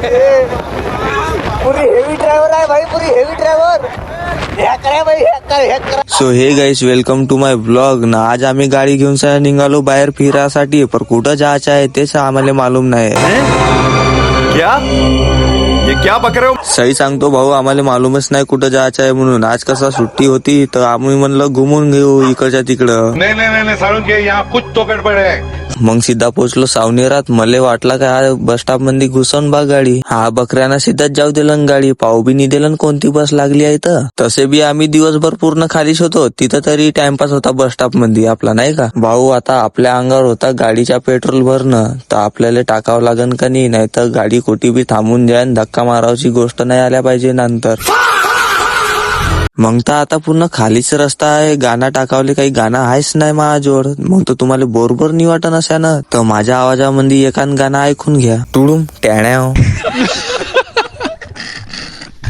पूरी heavy driver आहे भाई, पूरी heavy driver. So hey guys, welcome to my blog ना. आज आम्ही गाडी घेऊन निघालो बाहेर फिरासाठी, पर कुठं जायचं आहे तेच आम्हाला मालूम नाही. क्या ये क्या बक रहे हो? सही सांगतो भाऊ, आम्हाला मालूमच नाही कुठं जायचं आहे म्हणून. आज कसा सुट्टी होती तर आम्ही म्हणलं घुमून घेऊ इकडच्या तिकडं. नहीं सारुण के यहाँ कुछ तो गड़बड़ है. मग सीधा पोहोचलो सावनेरात. मले वाटला का बस स्टॉप मध्ये घुसन बा गाडी. हा बकऱ्यानं सीधाच जाऊ दिलन गाडी, पाहू बी नाही दिलन कोणती बस लागली आहे तर. तसे बी आम्ही दिवसभर पूर्ण खालीच होतो, तिथं तरी टाइमपास होता बस स्टॉप मध्ये आपला, नाही का भाऊ. आता आपल्या अंगावर होता गाडीच्या पेट्रोल भरणं, तर आपल्याला टाकावं लागन का नाही तर गाडी कोठी बी थांबून जाईन, धक्का मारायची गोष्ट नाही आल्या पाहिजे नंतर. मग तर आता पूर्ण खालीच रस्ता आहे, गाणं टाकावले काही गाणं आहेच नाही माझ्याजवळ. मग तर तुम्हाला बरोबर नाही वाटत अशानं, तर माझ्या आवाजामध्ये एकान गाणं ऐकून घ्या. तुडुम टॅण्या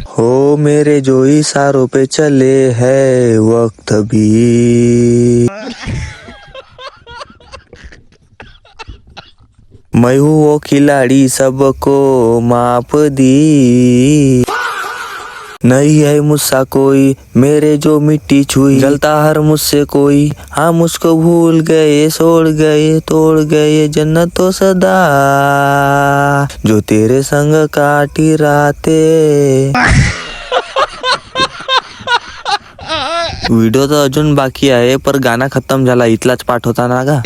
हो मेरे जो इशारों पे चले है वक्त भी, मैं हूँ वो खिलाड़ी सबको माप दी, नहीं है मुझसा कोई मेरे जो मिट्टी छुई, जलता हर मुझसे कोई, हाँ मुझको भूल गए छोड़ गए तोड़ गए जन्नत तो सदा, जो तेरे संग काटी राते. व्हिडिओ तर अजून बाकी आहे, पर गाणं खतम झाला इथलाच पाठ होता ना का.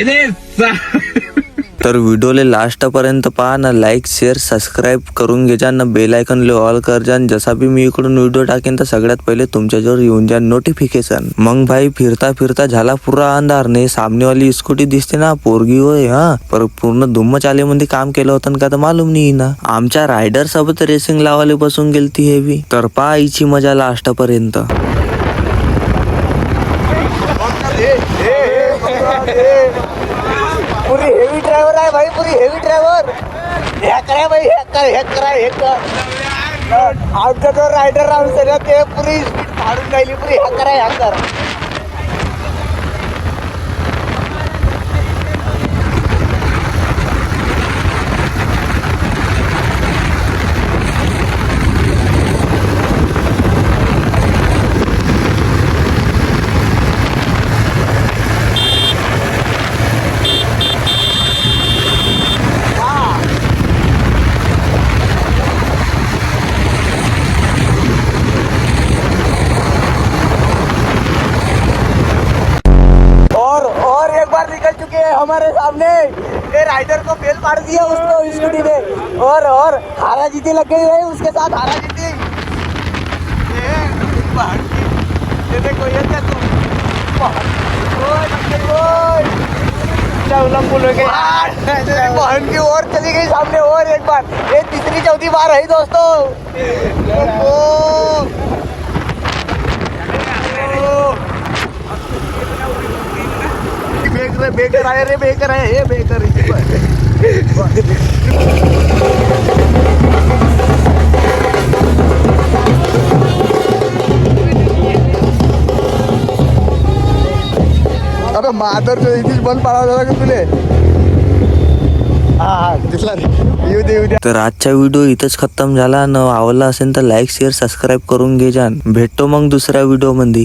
तर व्हिडिओले लास्ट पर्यंत पहा ना, लाईक शेअर सबस्क्राईब करून घे ना, बेल आयकॉनले ऑल कर जा. जसा बी मी इकडून व्हिडिओ टाकेन तर सगळ्यात पहिले तुमच्याजवळ येऊन जा नोटिफिकेशन. मग भाई फिरता फिरता झाला पुरा अंधार. ने सामनेवाली स्कूटी दिसते ना, पोरगी होय हा, पर पूर्ण धुम्म मध्ये काम केलं होतं का तर मालूम नाही ना. आमच्या रायडर सोबत रेसिंग लावायला बसून गेलती हेवी. तर पहा हिची मजा लास्ट पर्यंत. पूरी हेवी ड्रायव्हर आहे भाई, पूरी हेवी ड्रायव्हर. आमचा जो रायडर राहून ते पुरी स्पीड फाडून राहिली, पुरी हॅकर. निकल चुके हैं हमारे सामने. ये राइडर को फेल मार दिया उसको स्कूटी में, और हारा जीती लग गई है उसके साथ. हारा जीती ये देखो, ये क्या तू बहन की और चली गई सामने. और एक बार, ये तीसरी चौथी बार है दोस्तों. बेकर आहे रे, बेकर आहे हे, बेकर. अबे माधर जो इथेच बंद पाडावं झाला का तुले. हा दिसला रे, येऊ दे. तर आजचा व्हिडिओ इथंच खतम झाला. न आवडला असेल तर लाईक शेअर सबस्क्राईब करून घे जान. भेटतो मग दुसऱ्या व्हिडिओ मध्ये.